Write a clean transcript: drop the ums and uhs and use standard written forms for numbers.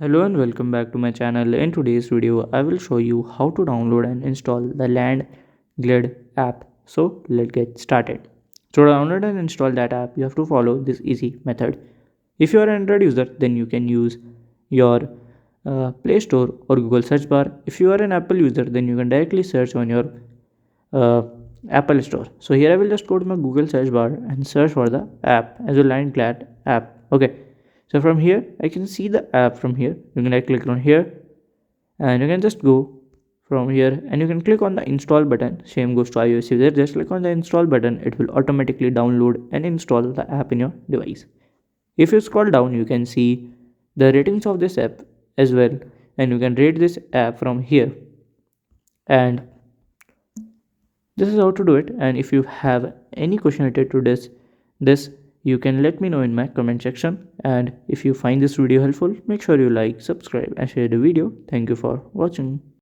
Hello and welcome back to my channel. In today's video, I will show you how to download and install the Land Glide app. So let's get started. To download and install that app, you have to follow this easy method. If you are an Android user, then you can use your Play Store or Google search bar. If you are an Apple user, then you can directly search on your uh, Apple Store. So here I will just go to my Google search bar and search for the app as a Land Glide app. Okay. So from here, I can see the app from here. You can click on here and you can just go from here and you can click on the install button. Same goes to iOS user. Just click on the install button. It will automatically download and install the app in your device. If you scroll down, you can see the ratings of this app as well. And you can rate this app from here. And this is how to do it. And if you have any question related to this you can let me know in my comment section. And if you find this video helpful, make sure you like, subscribe and share the video. Thank you for watching.